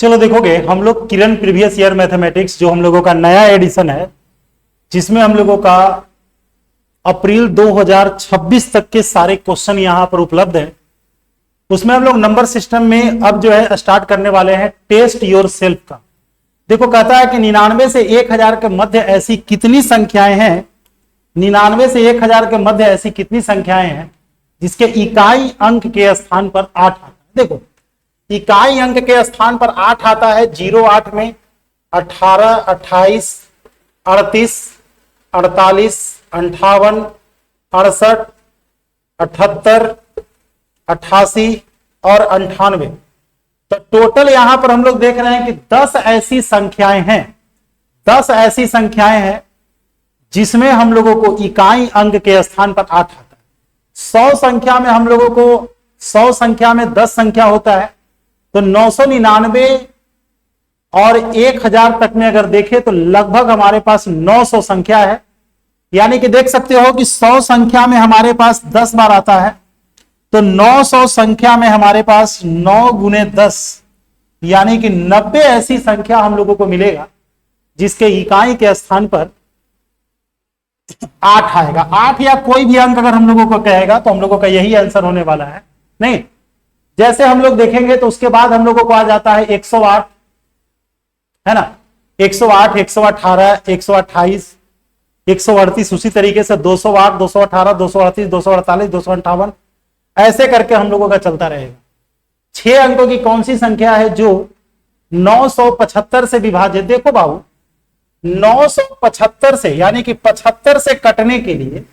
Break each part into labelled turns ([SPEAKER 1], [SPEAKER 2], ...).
[SPEAKER 1] चलो देखोगे हम लोग किरण प्रीवियस ईयर मैथमेटिक्स जो हम लोगों का नया एडिशन है, जिसमें हम लोगों का अप्रैल 2026 तक के सारे क्वेश्चन यहां पर उपलब्ध है। उसमें हम लोग नंबर सिस्टम में अब जो है स्टार्ट करने वाले हैं टेस्ट योर सेल्फ का। देखो कहता है कि 99 से 1000 के मध्य ऐसी कितनी संख्याएं हैं, 99 से 1000 के मध्य ऐसी कितनी संख्याएं हैं जिसके इकाई अंक के स्थान पर 8 आता है। देखो इकाई अंक के स्थान पर 8 आता है। 08 में 18, 28, 38, 48, 58, 68, 78, 88 और 98। तो टोटल यहां पर हम लोग देख रहे हैं कि 10 ऐसी संख्याएं हैं, 10 ऐसी संख्याएं हैं जिसमें हम लोगों को इकाई अंक के स्थान पर 8 आता है। 100 संख्या में हम लोगों को 100 संख्या में 10 संख्या होता है, तो 999 और 1000 तक में अगर देखें तो लगभग हमारे पास 900 संख्या है। यानी कि देख सकते हो कि 100 संख्या में हमारे पास 10 बार आता है, तो 900 संख्या में हमारे पास 9 गुने 10 यानी कि 90 ऐसी संख्या हम लोगों को मिलेगा जिसके इकाई के स्थान पर 8 आएगा। 8 या कोई भी अंक अगर हम लोगों को कहेगा तो हम लोगों का यही आंसर होने वाला है। नहीं, जैसे हम लोग देखेंगे तो उसके बाद हम लोगों को आ जाता है 108, है ना, 108, 118, 128, 138, उसी तरीके से 208, 218, 238, 248, 258, ऐसे करके हम लोगों का चलता रहेगा। 6 अंकों की कौन सी संख्या है जो 975 से विभाजित। देखो बाबू 975 से यानी कि 75 से कटने के लिए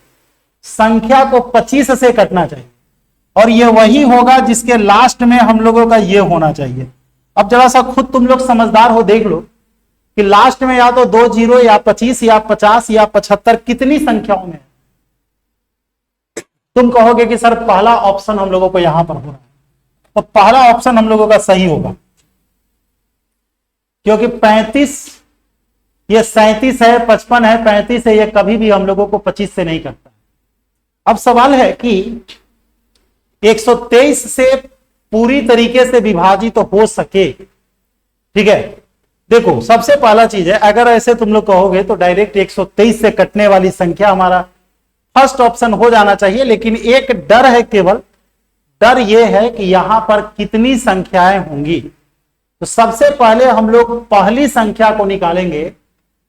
[SPEAKER 1] संख्या को 25 से कटना चाहिए, और ये वही होगा जिसके लास्ट में हम लोगों का ये होना चाहिए। अब जरा सा खुद तुम लोग समझदार हो, देख लो कि लास्ट में या तो 2 जीरो या 25 या 50 या 75 कितनी संख्याओं में। तुम कहोगे कि सर पहला ऑप्शन हम लोगों को यहां पर हो रहा है, तो पहला ऑप्शन हम लोगों का सही होगा, क्योंकि 35 ये 37 है, 55 है, 35 है, ये कभी भी हम लोगों को 25 से नहीं करता। अब सवाल है कि 123 से पूरी तरीके से विभाजित तो हो सके, ठीक है। देखो सबसे पहला चीज है, अगर ऐसे तुम लोग कहोगे तो डायरेक्ट 123 से कटने वाली संख्या हमारा फर्स्ट ऑप्शन हो जाना चाहिए। लेकिन एक डर है, केवल डर यह है कि यहां पर कितनी संख्याएं होंगी। तो सबसे पहले हम लोग पहली संख्या को निकालेंगे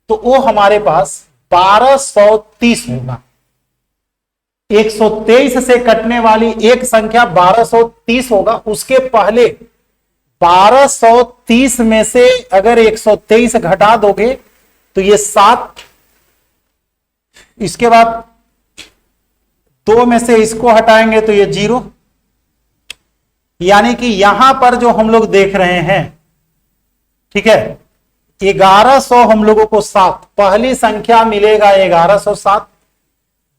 [SPEAKER 1] तो वो हमारे पास 1230 होगा। 123 से कटने वाली एक संख्या 1230 होगा। उसके पहले 1230 में से अगर 123 घटा दोगे तो ये 7, इसके बाद 2 में से इसको हटाएंगे तो ये 0, यानी कि यहां पर जो हम लोग देख रहे हैं, ठीक है, 1100 हम लोगों को 7, पहली संख्या मिलेगा 1107,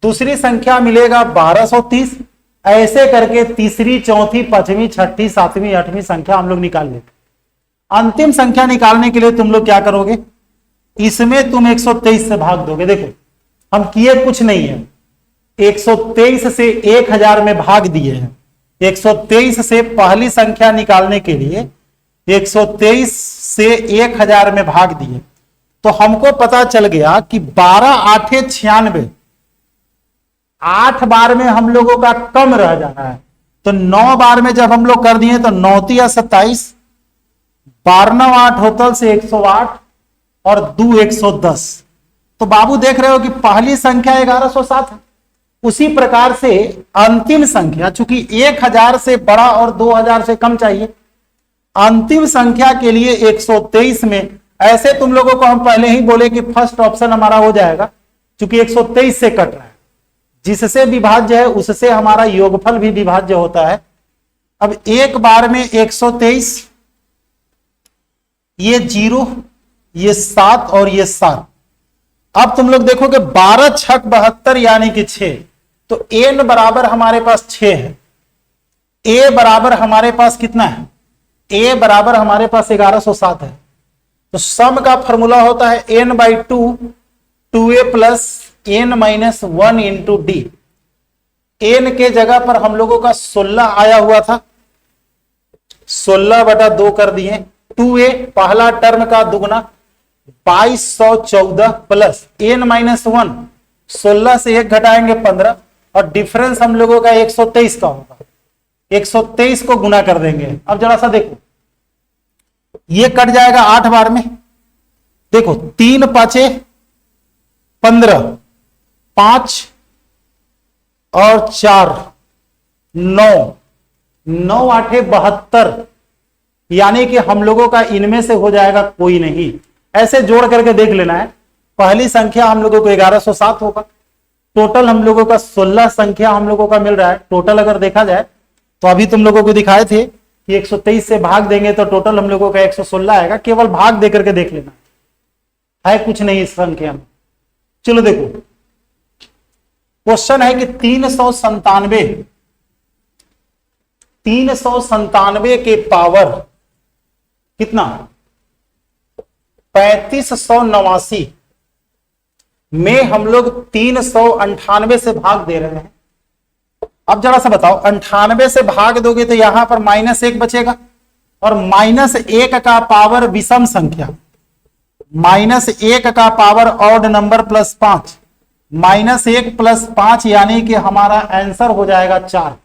[SPEAKER 1] दूसरी संख्या मिलेगा 1230, ऐसे करके तीसरी, चौथी, पांचवी, छठी, सातवीं, आठवीं संख्या हम लोग निकाल लेते। अंतिम संख्या निकालने के लिए तुम लोग क्या करोगे, इसमें तुम 123 से भाग दोगे। देखो हम किए कुछ नहीं है, 123 से 1000 में भाग दिए हैं। 123 से पहली संख्या निकालने के लिए 123 से 1000 में भाग दिए, तो हमको पता चल गया कि 12 8 96, 8 बार में हम लोगों का कम रह जाना है। तो 9 बार में जब हम लोग कर दिए तो 9 या 27, 12 8 होतल से 108 और 2 110। तो बाबू देख रहे हो कि पहली संख्या 1107 है। उसी प्रकार से अंतिम संख्या, चूंकि 1000 से बड़ा और 2000 से कम चाहिए, अंतिम संख्या के लिए 123 में, ऐसे तुम लोगों को हम पहले ही बोले कि फर्स्ट ऑप्शन हमारा हो जाएगा, चूंकि 123 से कट रहा है। जिससे विभाज्य है उससे हमारा योगफल भी विभाज्य होता है। अब एक बार में 123, ये 0, ये 7 और ये 7। अब तुम लोग देखोगे 12 छक 72 यानी कि 6, तो n बराबर हमारे पास 6 है। a बराबर हमारे पास कितना है, a बराबर हमारे पास 1107 है। तो सम का फॉर्मूला होता है n/2 2a plus n minus 1 into D. n के जगह पर हम लोगों का 16 आया हुआ था, 16/2 कर दिए, 2a पहला टर्म का दुगना 2214 प्लस n-1 16 से 1 घटाएंगे 15 और डिफरेंस हम लोगों का 123 का होगा। 123 को गुना कर देंगे। अब जरा सा देखो, ये कट जाएगा 8 बार में। देखो 3 पांचे 15, 5 और 4 9, 9 आठे 72, यानी कि हम लोगों का इनमें से हो जाएगा कोई नहीं। ऐसे जोड़ करके देख लेना है। पहली संख्या हम लोगों को 1107 होगा। टोटल हम लोगों का 16 संख्या हम लोगों का मिल रहा है। टोटल अगर देखा जाए तो अभी तुम लोगों को दिखाए थे कि 123 से भाग देंगे तो टोटल हम लोगों का 116 आएगा। केवल भाग दे करके देख लेना है कुछ नहीं इस संख्या में। चलो देखो, क्वेश्चन है कि 397 के पावर कितना 3589 में हम लोग 398 से भाग दे रहे हैं। अब जरा सा बताओ, 98 से भाग दोगे तो यहां पर -1 बचेगा और -1 का पावर विषम संख्या, -1 का power odd number plus 5, -1 plus 5 यानी कि हमारा आंसर हो जाएगा 4।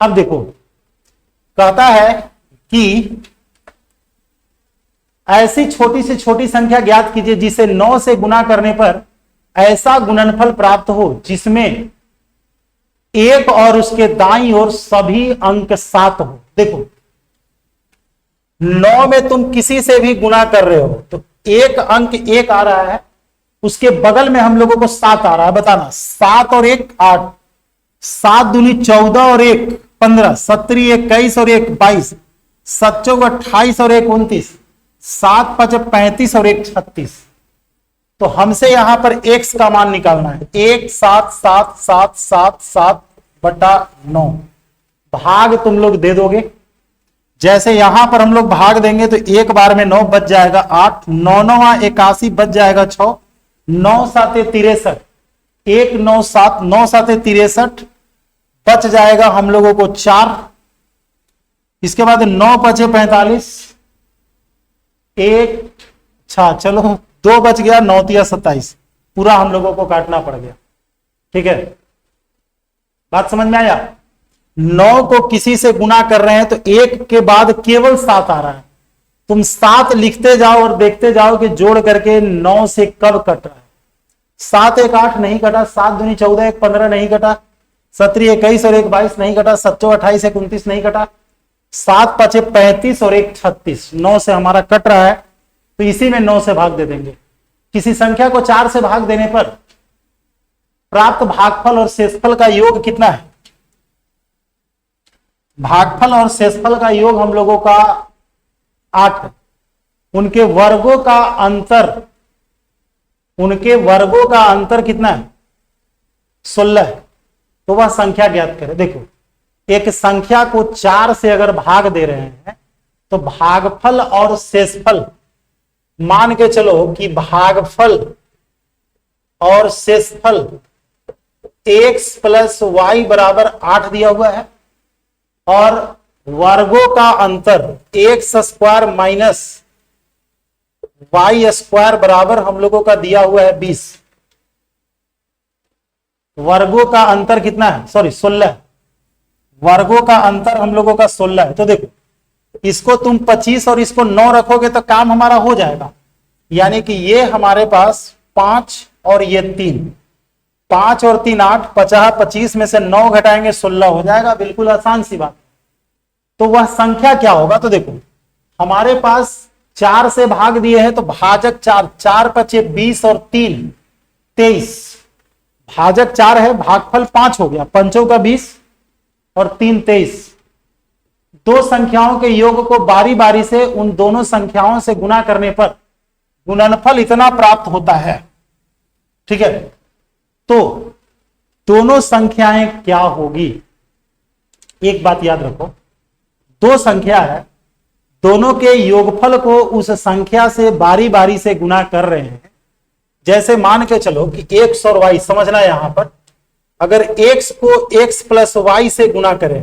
[SPEAKER 1] अब देखो, कहता है कि ऐसी छोटी से छोटी संख्या ज्ञात कीजिए जिसे 9 से गुना करने पर ऐसा गुणनफल प्राप्त हो जिसमें एक और उसके दाईं ओर सभी अंक 7 हो। देखो 9 में तुम किसी से भी गुना कर रहे हो तो एक अंक 1 आ रहा है, उसके बगल में हम लोगों को 7 आ रहा है। बताना, 7 और 1 8, 7 दूनी 14 और 1 15, 17 21 और 1 22, 7 चौक 28 और 1 29, 7 5 35 और 1 36। तो हमसे यहां पर x का मान निकालना है। 1 7 7 7 7 7 बटा 9 भाग तुम लोग दे दोगे। जैसे यहां पर हम लोग भाग देंगे तो एक बार में 9 बच जाएगा 8, 9 9 81 बच जाएगा 6, 9 7 63, 1 9 7 9 7 63 बच जाएगा हम लोगों को 4। इसके बाद 9 5 45, 1 अच्छा चलो 2 बच गया, 9 3 27, पूरा हम लोगों को काटना पड़ गया। ठीक है, बात समझ में आया। 9 को किसी से गुना कर रहे हैं तो 1 के बाद केवल 7 आ रहा है। तुम 7 लिखते जाओ और देखते जाओ कि जोड़ करके 9 से कब कट रहा है। 7 1 8 नहीं कटा, 7 दूनी 14 1 15 नहीं कटा, 17 21 और 1 22 नहीं कटा, 7 28 1 29 नहीं कटा, 7 5 35 और 1 36। 9 से हमारा कट रहा है तो इसी में 9 से भाग दे देंगे। किसी संख्या को 4 से भाग देने पर प्राप्त भागफल और शेषफल का योग कितना है? भागफल और शेषफल का योग हम लोगों का 8 है। उनके वर्गों का अंतर कितना है? 16 है। तो वह संख्या ज्ञात करें। देखो, एक संख्या को 4 से अगर भाग दे रहे हैं तो भागफल और शेषफल, मान के चलो कि भागफल और शेषफल x प्लस वाई बराबर 8 दिया हुआ है और वर्गों का अंतर x square minus y square बराबर हम लोगों का दिया हुआ है 20। वर्गों का अंतर कितना है? सॉरी 16। वर्गों का अंतर हम लोगों का 16 है। तो देखो, इसको तुम 25 और इसको 9 रखोगे तो काम हमारा हो जाएगा। यानी कि ये हमारे पास 5 और ये 3, 5 और 3 8, 50 25 में से 9 घटाएंगे 16 हो जाएगा। बिल्कुल आसान सी बात। तो वह संख्या क्या होगा? तो देखो, हमारे पास 4 से भाग दिए हैं तो भाजक 4, 4 5 20 और 3 23, भाजक 4 है, भागफल 5 हो गया, 5 का 20 और 3 23। दो संख्याओं के योग को बारी बारी से उन दोनों संख्याओं से गुना करने पर गुणनफल इतना प्राप्त होता है। ठीक है, तो दोनों संख्याएं क्या होगी? एक बात याद रखो, दो संख्या है, दोनों के योगफल को उस संख्या से बारी बारी से गुना कर रहे हैं। जैसे मान के चलो कि x और y, समझना यहां पर, अगर x को x प्लस वाई से गुना करें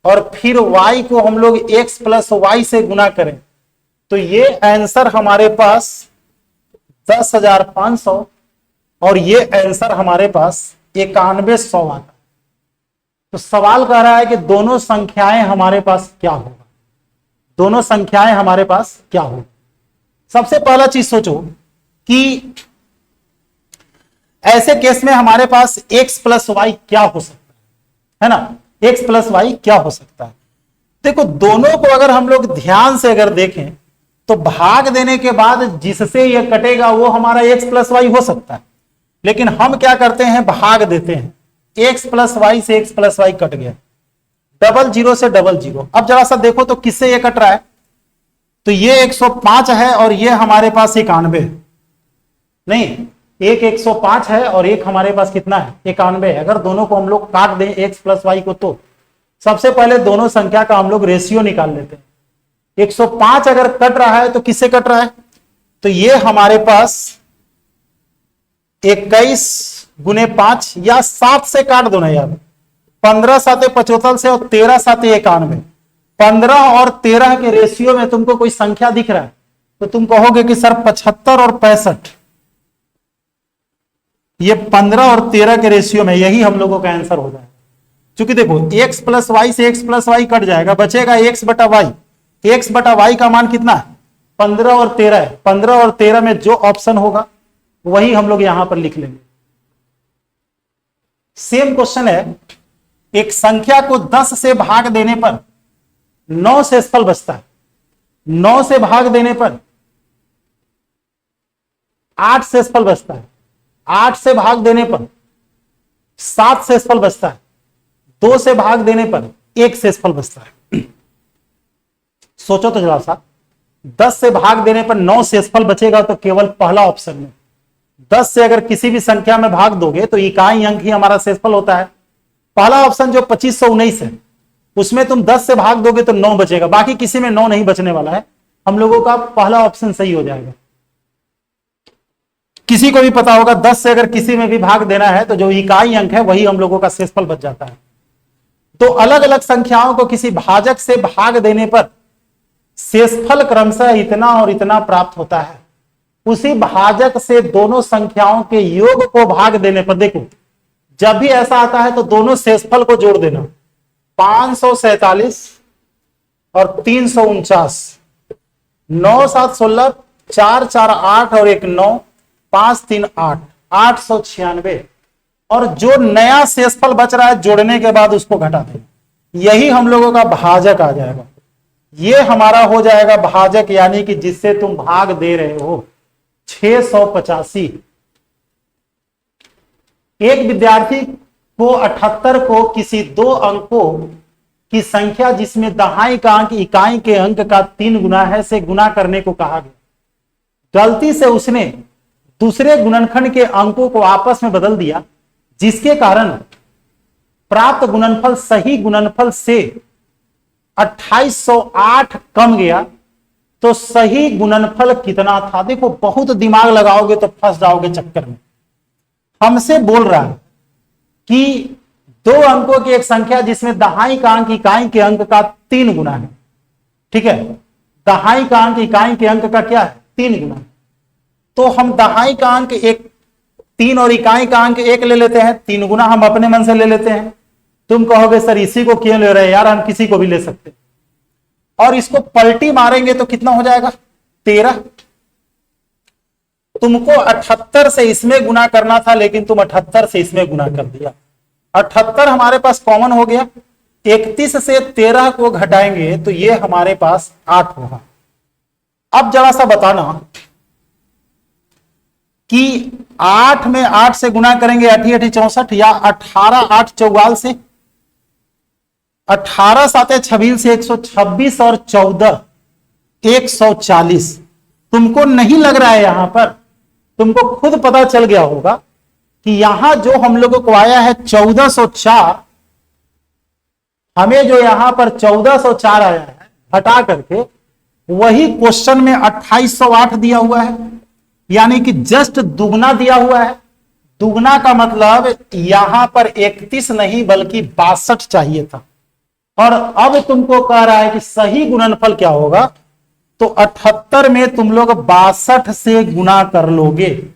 [SPEAKER 1] और फिर y को हम लोग x प्लस वाई से गुना करें तो ये आंसर हमारे पास 10,500 और ये आंसर हमारे पास 9100 आता है। तो सवाल कह रहा है कि दोनों संख्याएं हमारे पास क्या होगा, दोनों संख्याएं हमारे पास क्या होगा। सबसे पहला चीज सोचो कि ऐसे केस में हमारे पास x प्लस वाई क्या हो सकता है ना, x प्लस वाई क्या हो सकता है। देखो दोनों को अगर हम लोग ध्यान से अगर देखें तो भाग देने के बाद जिससे ये कटेगा वो हमारा x प्लस वाई हो सकता है, लेकिन हम क्या करते हैं भाग देते हैं, x प्लस वाई से x प्लस वाई कट गया, डबल जीरो से डबल जीरो। अब जरा सा देखो तो किससे ये कट रहा है, तो ये 105 है और ये हमारे पास 91 नहीं, एक 105 है और एक हमारे पास कितना है 91 है। अगर दोनों को हम लोग काट दें x प्लस वाई को तो सबसे पहले दोनों संख्या का हम लोग रेशियो निकाल लेते हैं। 105 अगर कट रहा है तो किससे कट रहा है, तो ये हमारे पास 21 गुने 5 या 7 से काट दो ना यार, 15 साते 75 से और 13 साते 91, 15 और 13 के रेशियो में तुमको कोई संख्या दिख रहा है तो तुम कहोगे कि सर 75 और 65, ये 15 और 13 के रेशियो में, यही हम लोगों का आंसर हो जाएगा। क्योंकि देखो x प्लस वाई से x प्लस वाई कट जाएगा, बचेगा x बटा वाई, x बटा वाई का मान कितना है 15 और 13 है, 15 और 13 में जो ऑप्शन होगा वही हम लोग यहां पर लिख लेंगे। सेम क्वेश्चन है, एक संख्या को 10 से भाग देने पर 9 शेषफल बचता है, 9 से भाग देने पर 8 शेषफल बचता है, 8 से भाग देने पर 7 शेषफल बचता है, 2 से भाग देने पर 1 शेषफल बचता है। सोचो तो जरा सा, 10 से भाग देने पर 9 शेषफल बचेगा तो केवल पहला ऑप्शन में 10 से अगर किसी भी संख्या में भाग दोगे तो इकाई अंक ही हमारा शेषफल होता है। पहला ऑप्शन जो 2519 है उसमें तुम 10 से भाग दोगे तो 9 बचेगा, बाकी किसी में 9 नहीं बचने वाला है। हम लोगों का पहला ऑप्शन सही हो जाएगा। किसी को भी पता होगा 10 से अगर किसी में भी भाग देना है तो जो इकाई अंक है वही हम लोगों का शेषफल बच जाता है। तो अलग अलग संख्याओं को किसी भाजक से भाग देने पर शेषफल क्रमशः इतना और इतना प्राप्त होता है। उसी भाजक से दोनों संख्याओं के योग को भाग देने पर, देखो जब भी ऐसा आता है तो दोनों शेषफल को जोड़ देना, 547 और 349, 9 7 16, 4 4 8 और 1 9, 5 3 8, 896 और जो नया शेषफल बच रहा है जोड़ने के बाद उसको घटा देना, यही हम लोगों का भाजक आ जाएगा। ये हमारा हो जाएगा भाजक, यानी कि जिससे तुम भाग दे रहे हो 685। एक विद्यार्थी को 78 को किसी 2 अंकों की संख्या जिसमें दहाई का अंक इकाई के अंक का 3 गुना है से गुना करने को कहा गया। गलती से उसने दूसरे गुणनखंड के अंकों को आपस में बदल दिया, जिसके कारण प्राप्त गुणनफल सही गुणनफल से 2808 कम गया। तो सही गुणनफल कितना था? देखो बहुत दिमाग लगाओगे तो फंस जाओगे चक्कर में। हमसे बोल रहा है कि 2 अंकों की एक संख्या जिसमें दहाई का अंक इकाई के अंक का 3 गुना है, ठीक है, दहाई का अंक इकाई के अंक का क्या है 3 गुना। तो हम दहाई का अंक 3 और इकाई का अंक 1 ले लेते हैं, 3 गुना हम अपने मन से ले लेते हैं। तुम कहोगे सर इसी को क्यों ले रहे हैं यार, हम किसी को भी ले सकते, और इसको पलटी मारेंगे तो कितना हो जाएगा 13। तुमको 78 से इसमें गुना करना था लेकिन तुम 78 से इसमें गुना कर दिया। 78 हमारे पास कॉमन हो गया, 31 से 13 को घटाएंगे तो ये हमारे पास 8 होगा। अब जरा सा बताना कि 8 में 8 से गुना करेंगे 8 8 64 या 18 8 44 से, 18 7 26 से 126 और 14 140। तुमको नहीं लग रहा है, यहां पर तुमको खुद पता चल गया होगा कि यहां जो हम लोगों को आया है 1404, हमें जो यहां पर 1404 आया है हटा करके वही क्वेश्चन में 2808 दिया हुआ है, यानी कि जस्ट दुगना दिया हुआ है। दुगना का मतलब यहां पर 31 नहीं बल्कि 62 चाहिए था। और अब तुमको कह रहा है कि सही गुणनफल क्या होगा, तो 78 में तुम लोग 62 से गुना कर लोगे।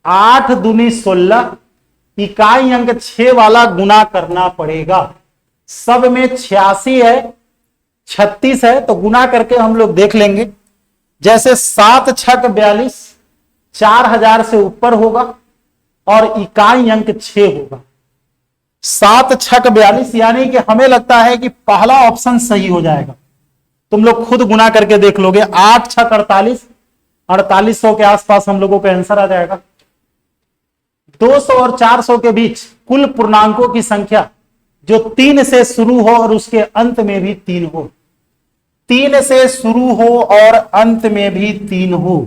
[SPEAKER 1] 8 दूनी 16, इकाई अंक 6 वाला गुना करना पड़ेगा। सब में 86 है, 36 है, तो गुना करके हम लोग देख लेंगे। जैसे 7 छक 42, 4000 से ऊपर होगा और इकाई अंक 6 होगा। 7 छक 42, यानी कि हमें लगता है कि पहला ऑप्शन सही हो जाएगा। तुम लोग खुद गुना करके देख लोगे। 8 छक 48, 4800 के आसपास हम लोगों का आंसर आ जाएगा। 200 और 400 के बीच कुल पूर्णांकों की संख्या जो 3 से शुरू हो और उसके अंत में भी 3 हो। 3 से शुरू हो और अंत में भी 3 हो।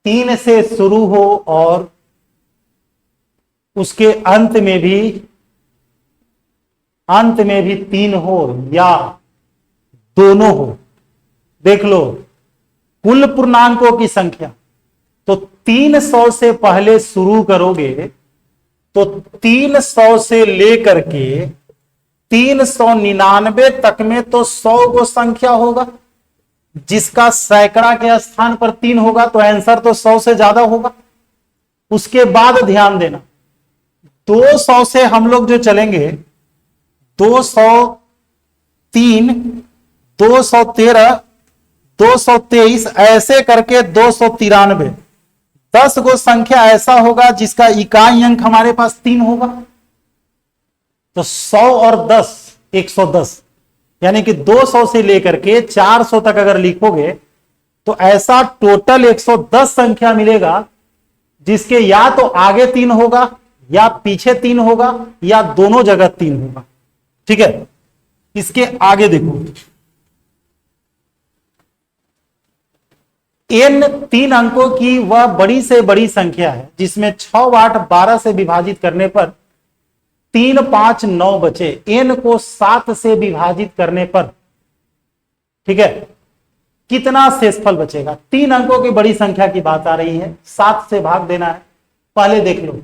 [SPEAKER 1] 3 से शुरू हो और उसके अंत में भी 3 हो या दोनों हो। देख लो, कुल पूर्णांकों की संख्या तो 300 से पहले शुरू करोगे तो 300 से लेकर के 399 तक में तो 100 गो संख्या होगा, जिसका सैकड़ा के स्थान पर 3 होगा, तो आंसर तो 100 से ज्यादा होगा। उसके बाद ध्यान देना, 200 से हम लोग जो चलेंगे, 203, 213, 223, ऐसे करके 293, 10 गो संख्या ऐसा होगा जिसका इकाई अंक हमारे पास 3 होगा। तो 100 और 10 110, यानी कि 200 से लेकर के 400 तक अगर लिखोगे तो ऐसा टोटल 110 संख्या मिलेगा, जिसके या तो आगे 3 होगा या पीछे 3 होगा या दोनों जगह 3 होगा। ठीक है, इसके आगे देखो, n 3 अंकों की वह बड़ी से बड़ी संख्या है जिसमें 6, 8, 12 से विभाजित करने पर 3, 5, 9 बचे। n को 7 से विभाजित करने पर, ठीक है, कितना शेषफल बचेगा? 3 अंकों की बड़ी संख्या की बात आ रही है, 7 से भाग देना है। पहले देख लो,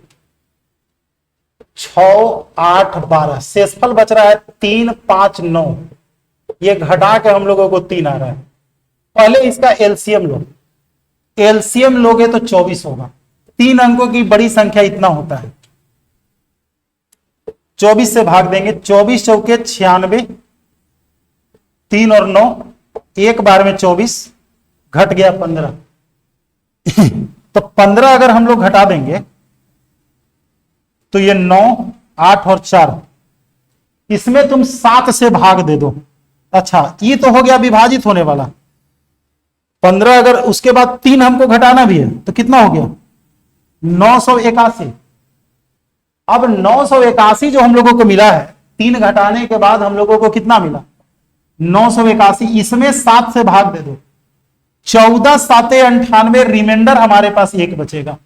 [SPEAKER 1] 6, 8, 12, शेषफल बच रहा है 3, 5, 9। ये घटा के हम लोगों को 3 आ रहा है। पहले इसका एलसीएम लो, एलसीएम लोगे तो 24 होगा। 3 अंकों की बड़ी संख्या इतना होता है। 24 से भाग देंगे, 24 चौके 96, 3 और 9, एक बार में 24, घट गया 15। तो 15 अगर हम लोग घटा देंगे तो ये 9, 8 और 4, इसमें तुम 7 से भाग दे दो। अच्छा, ये तो हो गया विभाजित होने वाला। 15 अगर उसके बाद 3 हमको घटाना भी है तो कितना हो गया? 981। अब 981 जो हम लोगों को मिला है, 3 घटाने के बाद हम लोगों को कितना मिला? 981। इसमें 7 से भाग दे दो, 14, 7, 98, रिमाइंडर हमारे पास 1 बचेगा।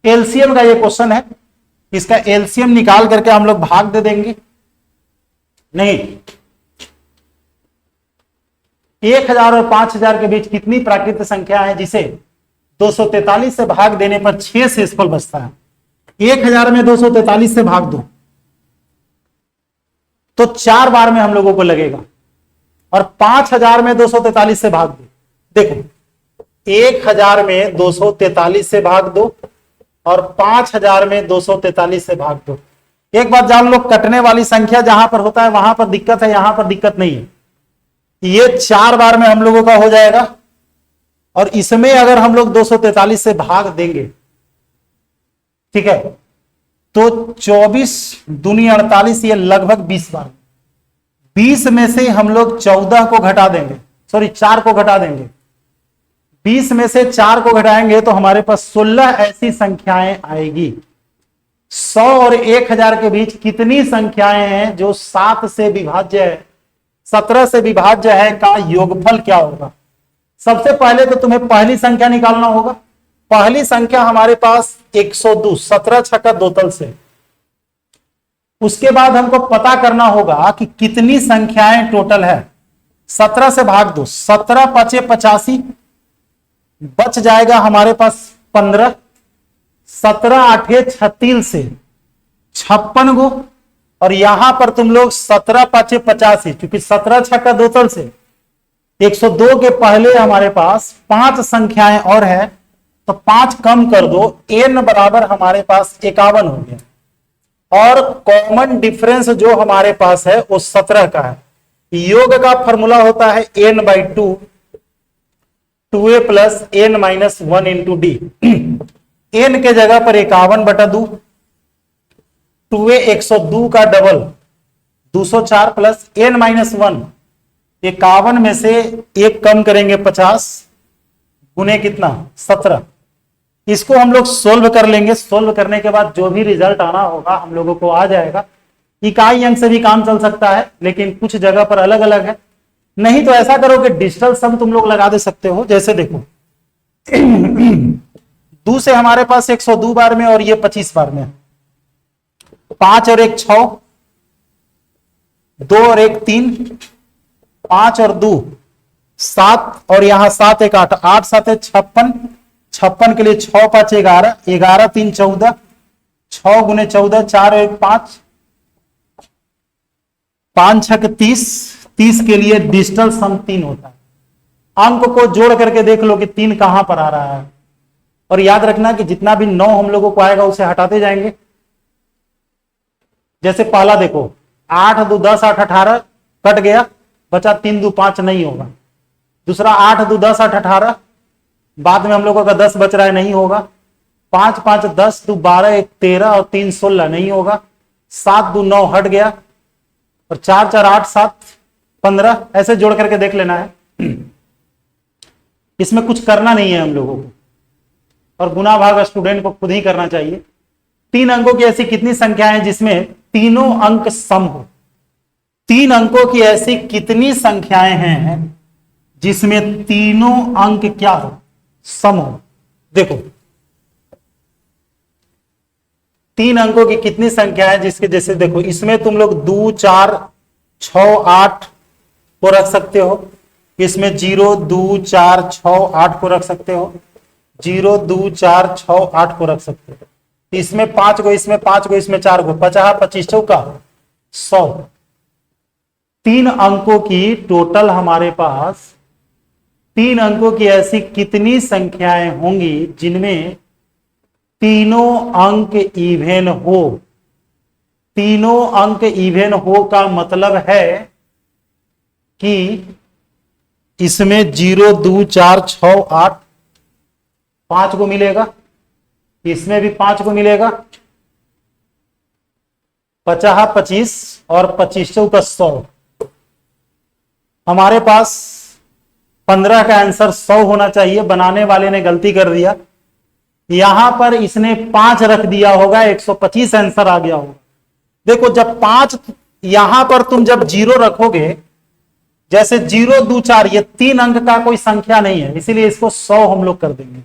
[SPEAKER 1] एलसीएम का ये क्वेश्चन है, इसका एलसीएम निकाल करके हम लोग भाग दे देंगे। नहीं, 1000 और 5000 के बीच कितनी प्राकृत संख्या है जिसे 243 से भाग देने पर 6 शेषफल बचता है? 1000 में 243 से भाग दो तो 4 बार में हम लोगों को लगेगा, और 5000 में 243 से भाग दो। देखो, 1000 में 243 से भाग दो और 5000 में 243 से भाग दो। एक बात जान लो, कटने वाली संख्या जहां पर होता है वहां पर दिक्कत है, यहां पर दिक्कत नहीं है। ये 4 बार में हम लोगों का हो जाएगा, और इसमें अगर हम लोग 243 से भाग देंगे, ठीक है, तो 24 दूनी 48, ये लगभग 20 बार। 20 में से हम लोग 14 को घटा देंगे, सॉरी 4 को घटा देंगे। 20 में से 4 को घटाएंगे तो हमारे पास 16 ऐसी संख्याएं आएगी। 100 और 1000 के बीच कितनी संख्याएं हैं जो 7 से विभाज्य है, 17 से विभाज्य है, का योगफल क्या होगा? सबसे पहले तो तुम्हें पहली संख्या निकालना होगा। पहली संख्या हमारे पास 102, 17 छक्का 2 तल से। उसके बाद हमको पता करना होगा कि कितनी संख्याएं टोटल है। 17 से भाग दो, 17 5 85, बच जाएगा हमारे पास 15। 17 8 36 से 56 गो, और यहां पर तुम लोग 17 पांचे 85, क्योंकि 17 छक्का 2 तल से 102 के पहले हमारे पास 5 संख्याएं और है, तो 5 कम कर दो, n बराबर हमारे पास 51 हो गया। और कॉमन डिफरेंस जो हमारे पास है वो 17 का है। योग का फॉर्मूला होता है n/2, 2a plus n minus 1 into D. n के जगह पर 51/2, 2a 102 का डबल 204 प्लस n माइनस 1, 51 में से एक कम करेंगे 50 गुने कितना 17। इसको हम लोग सोल्व कर लेंगे। सोल्व करने के बाद जो भी रिजल्ट आना होगा हम लोगों को आ जाएगा। इकाई अंक से भी काम चल सकता है, लेकिन कुछ जगह पर अलग अलग है। नहीं तो ऐसा करो कि डिजिटल सम तुम लोग लगा दे सकते हो। जैसे देखो 2 से हमारे पास 102 बार में और ये 25 बार में, 5 और 1 6, 2 और 1 3, 5 और 2 7, और यहां 7 1 8, 8 7 56, 56 के लिए 6 5 11, 11 3 14, 6 गुने 14, 4 और 1 5, 5 6 30, 30 के लिए डिजिटल सम 3 होता है। अंक को जोड़ करके देख लो कि 3 कहां पर आ रहा है, और याद रखना कि जितना भी 9 हम लोगों को आएगा उसे हटाते जाएंगे। जैसे पहला देखो 8 2 10 8 18 कट गया, बचा 3 2 5 नहीं होगा। दूसरा 8 2 10 8 18, बाद में हम लोगों का 10 बच रहा है, नहीं होगा। 5 5 10 2 12 1 13 और 3 16 नहीं होगा। 7 2 9 हट गया, और 4 4 8 7 15, ऐसे जोड़ करके देख लेना है। इसमें कुछ करना नहीं है हम लोगों को, और गुना भाग स्टूडेंट को खुद ही करना चाहिए। 3 अंकों की ऐसी कितनी संख्याएं हैं जिसमें तीनों अंक सम हो? 3 अंकों की ऐसी कितनी संख्याएं हैं जिसमें तीनों अंक क्या हो? सम हो। देखो 3 अंकों की कितनी संख्या है जिसके, जैसे देखो इसमें तुम लोग 2 4 6 8 को रख सकते हो। इसमें 0 2 4 6 8 को रख सकते हो। 0 2 4 6 8 को रख सकते हो। इसमें 5 को, इसमें 5 को, इसमें 4 को, 50 25 चौका 100। 3 अंकों की टोटल हमारे पास 3 अंकों की ऐसी कितनी संख्याएं होंगी जिनमें तीनों अंक इवेन हो? तीनों अंक इवेन हो का मतलब है कि इसमें 0 2 4 6 8 5 को मिलेगा, इसमें भी 5 को मिलेगा, 50 25 और 25 चौका 100। हमारे पास 15 का आंसर 100 होना चाहिए। बनाने वाले ने गलती कर दिया, यहां पर इसने 5 रख दिया होगा, 125 आंसर आ गया होगा। देखो जब 5 यहां पर तुम जब 0 रखोगे, जैसे 0 2 4, ये 3 अंक का कोई संख्या नहीं है, इसीलिए इसको 100 हम लोग कर देंगे।